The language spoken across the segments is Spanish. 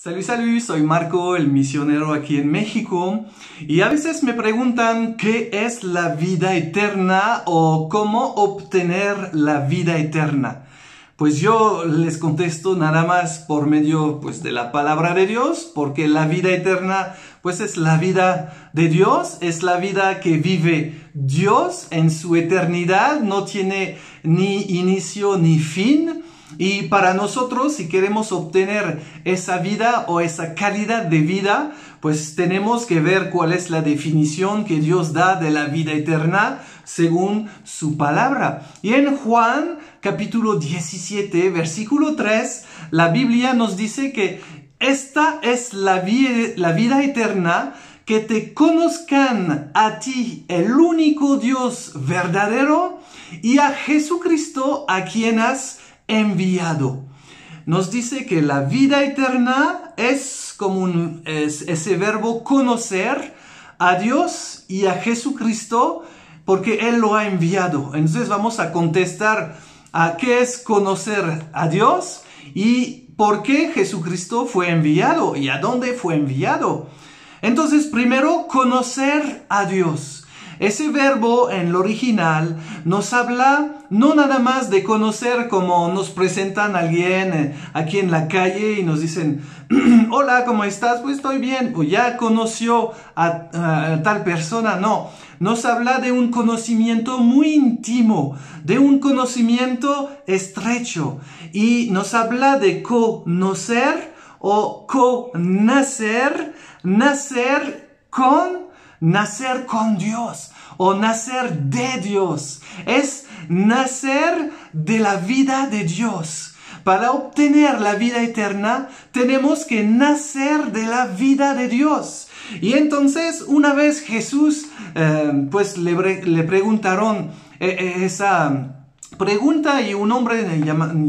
Salut, soy Marco, el misionero aquí en México, y a veces me preguntan qué es la vida eterna o cómo obtener la vida eterna. Pues yo les contesto nada más por medio de la palabra de Dios, porque la vida eterna es la vida de Dios, es la vida que vive Dios en su eternidad, no tiene ni inicio ni fin. Y para nosotros, si queremos obtener esa vida o esa calidad de vida, pues tenemos que ver cuál es la definición que Dios da de la vida eterna según su palabra. Y en Juan capítulo 17, versículo 3, la Biblia nos dice que esta es la vida eterna, que te conozcan a ti, el único Dios verdadero, y a Jesucristo a quien has enviado. Nos dice que la vida eterna es como ese verbo conocer a Dios y a Jesucristo porque Él lo ha enviado. Entonces vamos a contestar a qué es conocer a Dios y por qué Jesucristo fue enviado y a dónde fue enviado. Entonces primero, conocer a Dios. Ese verbo en lo original nos habla no nada más de conocer como nos presentan a alguien aquí en la calle y nos dicen, hola, ¿cómo estás? Pues estoy bien, o ya conoció a tal persona. No, nos habla de un conocimiento muy íntimo, de un conocimiento estrecho, y nos habla de conocer o conacer, nacer con Dios o nacer de Dios. Es nacer de la vida de Dios. Para obtener la vida eterna tenemos que nacer de la vida de Dios. Y entonces una vez Jesús le preguntaron esa pregunta, y un hombre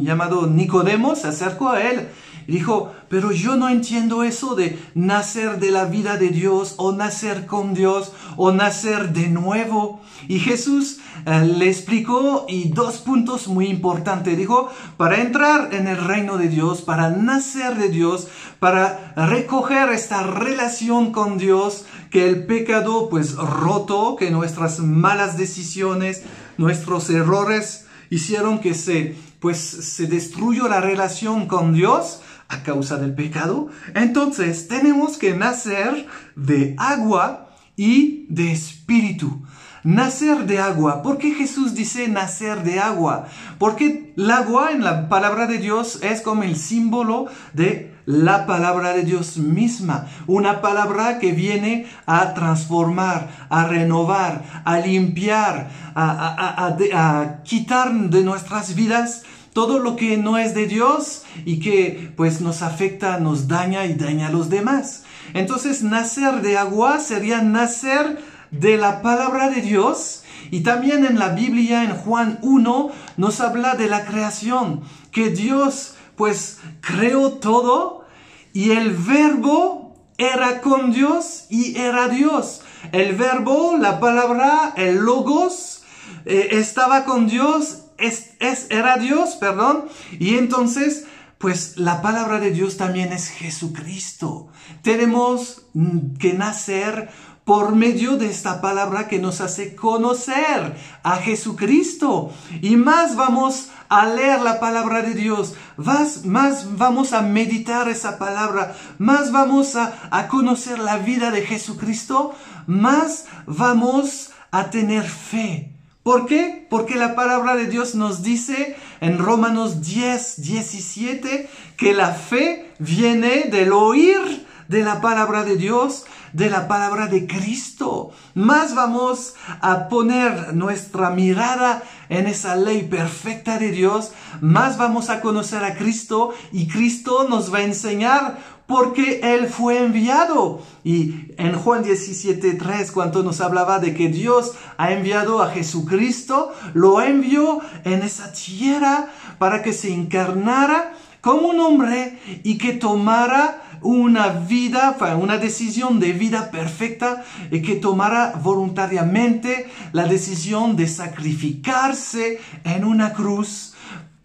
llamado Nicodemo se acercó a él y dijo, pero yo no entiendo eso de nacer de la vida de Dios, o nacer con Dios, o nacer de nuevo. Y Jesús le explicó, y dos puntos muy importantes. Dijo, para entrar en el reino de Dios, para nacer de Dios, para recoger esta relación con Dios que el pecado roto, que nuestras malas decisiones, nuestros errores hicieron que se destruyó la relación con Dios a causa del pecado. Entonces tenemos que nacer de agua y de espíritu. Nacer de agua. ¿Por qué Jesús dice nacer de agua? Porque el agua en la palabra de Dios es como el símbolo de la palabra de Dios misma. Una palabra que viene a transformar, a renovar, a limpiar, a quitar de nuestras vidas todo lo que no es de Dios y que nos afecta, nos daña y daña a los demás. Entonces, nacer de agua sería nacer de la palabra de Dios. Y también en la Biblia, en Juan 1, nos habla de la creación, que Dios creó todo, y el verbo era con Dios y era Dios. El verbo, la palabra, el logos, estaba con Dios, era Dios, y entonces, la palabra de Dios también es Jesucristo. Tenemos que nacer por medio de esta palabra que nos hace conocer a Jesucristo. Y más vamos a leer la palabra de Dios, más vamos a meditar esa palabra, más vamos a conocer la vida de Jesucristo, más vamos a tener fe. ¿Por qué? Porque la palabra de Dios nos dice en Romanos 10:17 que la fe viene del oír de la palabra de Dios, de la palabra de Cristo. Más vamos a poner nuestra mirada en esa ley perfecta de Dios, más vamos a conocer a Cristo, y Cristo nos va a enseñar porque Él fue enviado. Y en Juan 17:3, cuando nos hablaba de que Dios ha enviado a Jesucristo, lo envió en esa tierra para que se encarnara como un hombre y que tomara una decisión de vida perfecta, y que tomara voluntariamente la decisión de sacrificarse en una cruz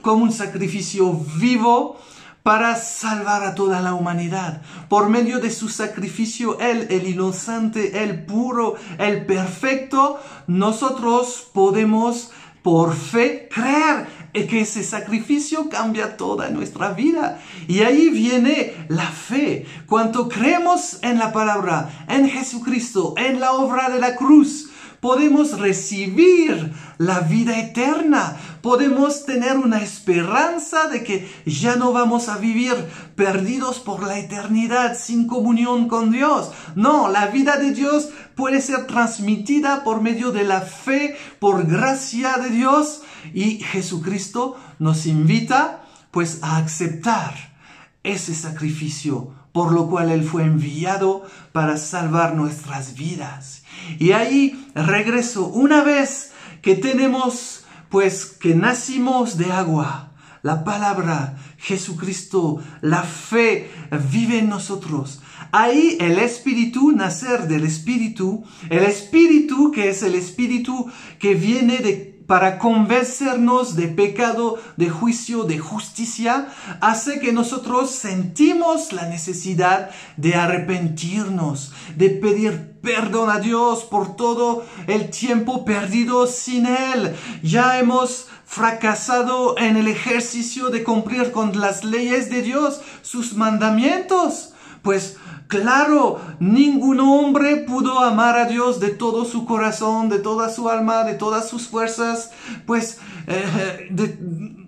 como un sacrificio vivo para salvar a toda la humanidad. Por medio de su sacrificio, Él, el inocente, el puro, el perfecto, nosotros podemos por fe creer que ese sacrificio cambia toda nuestra vida. Y ahí viene la fe. Cuando creemos en la palabra, en Jesucristo, en la obra de la cruz, podemos recibir la vida eterna. Podemos tener una esperanza de que ya no vamos a vivir perdidos por la eternidad sin comunión con Dios. No, la vida de Dios puede ser transmitida por medio de la fe, por gracia de Dios. Y Jesucristo nos invita pues a aceptar ese sacrificio, por lo cual Él fue enviado para salvar nuestras vidas. Y ahí regreso, una vez que tenemos, pues que nacimos de agua, la palabra, Jesucristo, la fe vive en nosotros. Ahí el Espíritu, nacer del Espíritu, el Espíritu que es el Espíritu que viene para convencernos de pecado, de juicio, de justicia, hace que nosotros sentimos la necesidad de arrepentirnos, de pedir perdón a Dios por todo el tiempo perdido sin Él. Ya hemos fracasado en el ejercicio de cumplir con las leyes de Dios, sus mandamientos. Pues claro, ningún hombre pudo amar a Dios de todo su corazón, de toda su alma, de todas sus fuerzas. Pues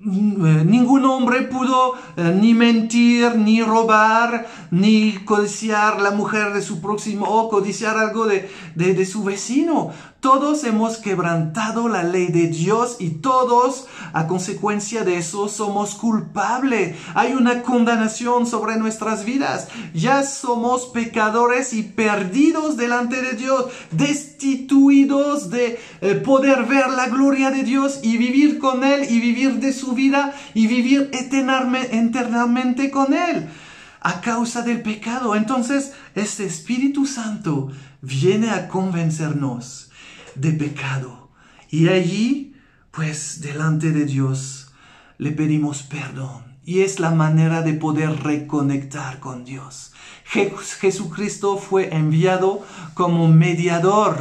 ningún hombre pudo ni mentir, ni robar, ni codiciar la mujer de su próximo o codiciar algo de su vecino. Todos hemos quebrantado la ley de Dios y todos, a consecuencia de eso, somos culpables. Hay una condenación sobre nuestras vidas. Ya somos pecadores y perdidos delante de Dios, destituidos de poder ver la gloria de Dios y vivir con Él y vivir de su vida y vivir eternamente con Él a causa del pecado. Entonces, este Espíritu Santo viene a convencernos de pecado. Y allí, pues, delante de Dios, le pedimos perdón. Y es la manera de poder reconectar con Dios. Jesucristo fue enviado como mediador.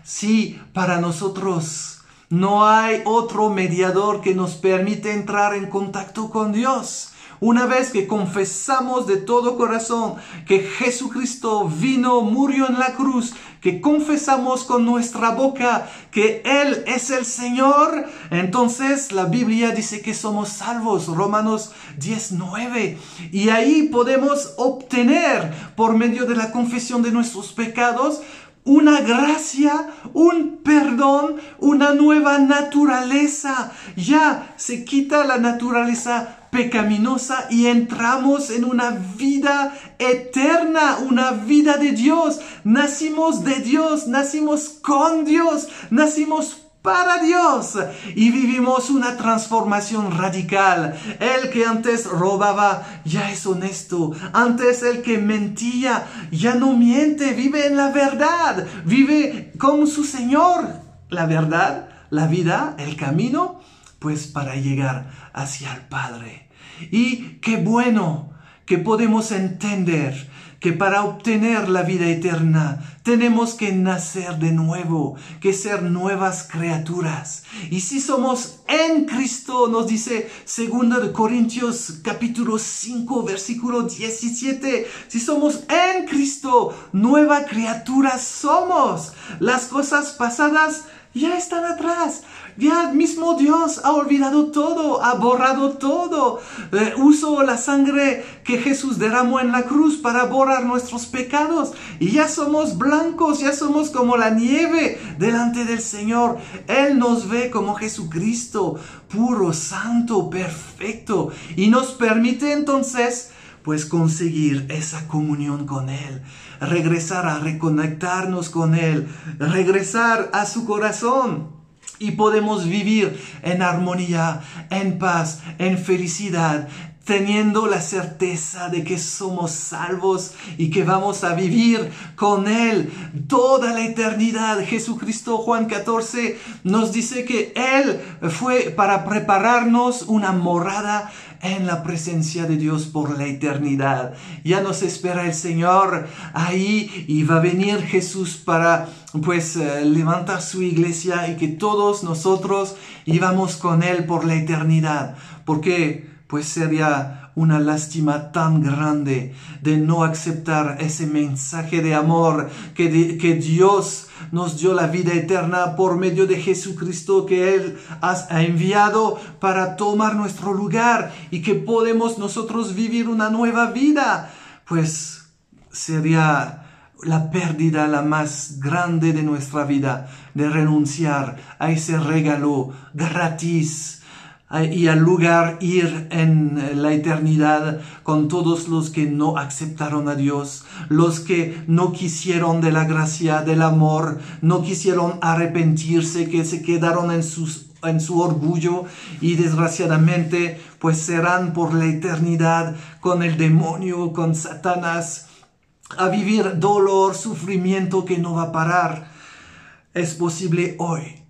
Sí, para nosotros no hay otro mediador que nos permite entrar en contacto con Dios. Una vez que confesamos de todo corazón que Jesucristo vino, murió en la cruz, que confesamos con nuestra boca que Él es el Señor, entonces la Biblia dice que somos salvos, Romanos 10:9. Y ahí podemos obtener, por medio de la confesión de nuestros pecados, una gracia, un perdón, una nueva naturaleza. Ya se quita la naturaleza pecaminosa y entramos en una vida eterna, una vida de Dios. Nacimos de Dios, nacimos con Dios, nacimos para Dios y vivimos una transformación radical. El que antes robaba ya es honesto. Antes el que mentía ya no miente, vive en la verdad, vive con su Señor. La verdad, la vida, el camino, pues para llegar hacia el Padre. Y qué bueno que podemos entender que para obtener la vida eterna tenemos que nacer de nuevo, que ser nuevas criaturas. Y si somos en Cristo, nos dice 2 Corintios capítulo 5, versículo 17, si somos en Cristo, nueva criatura somos. Las cosas pasadas ya están atrás. Ya mismo Dios ha olvidado todo, ha borrado todo. Usó la sangre que Jesús derramó en la cruz para borrar nuestros pecados. Y ya somos blancos, ya somos como la nieve delante del Señor. Él nos ve como Jesucristo, puro, santo, perfecto. Y nos permite entonces pues conseguir esa comunión con Él, regresar a reconectarnos con Él, regresar a su corazón. Y podemos vivir en armonía, en paz, en felicidad, teniendo la certeza de que somos salvos y que vamos a vivir con Él toda la eternidad. Jesucristo, Juan 14, nos dice que Él fue para prepararnos una morada en la presencia de Dios por la eternidad. Ya nos espera el Señor ahí y va a venir Jesús para levantar su iglesia y que todos nosotros íbamos con Él por la eternidad. Porque pues sería una lástima tan grande de no aceptar ese mensaje de amor que Dios nos dio la vida eterna por medio de Jesucristo que Él ha enviado para tomar nuestro lugar y que podemos nosotros vivir una nueva vida. Pues sería la pérdida la más grande de nuestra vida, de renunciar a ese regalo gratis y al lugar ir en la eternidad con todos los que no aceptaron a Dios, los que no quisieron de la gracia, del amor, no quisieron arrepentirse, que se quedaron en su orgullo y desgraciadamente pues serán por la eternidad con el demonio, con Satanás, a vivir dolor, sufrimiento que no va a parar. Es posible hoy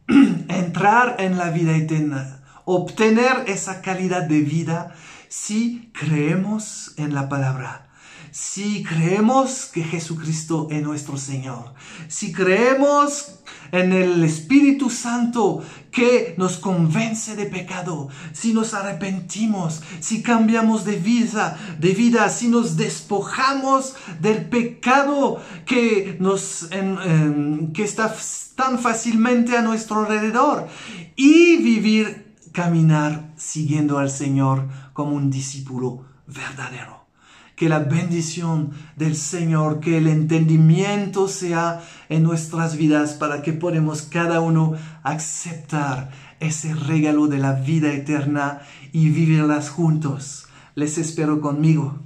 entrar en la vida eterna, obtener esa calidad de vida si creemos en la palabra, si creemos que Jesucristo es nuestro Señor, si creemos en el Espíritu Santo que nos convence de pecado, si nos arrepentimos, si cambiamos de vida, si nos despojamos del pecado que está tan fácilmente a nuestro alrededor y caminar siguiendo al Señor como un discípulo verdadero. Que la bendición del Señor, que el entendimiento sea en nuestras vidas para que podamos cada uno aceptar ese regalo de la vida eterna y vivirlas juntos. Les espero conmigo.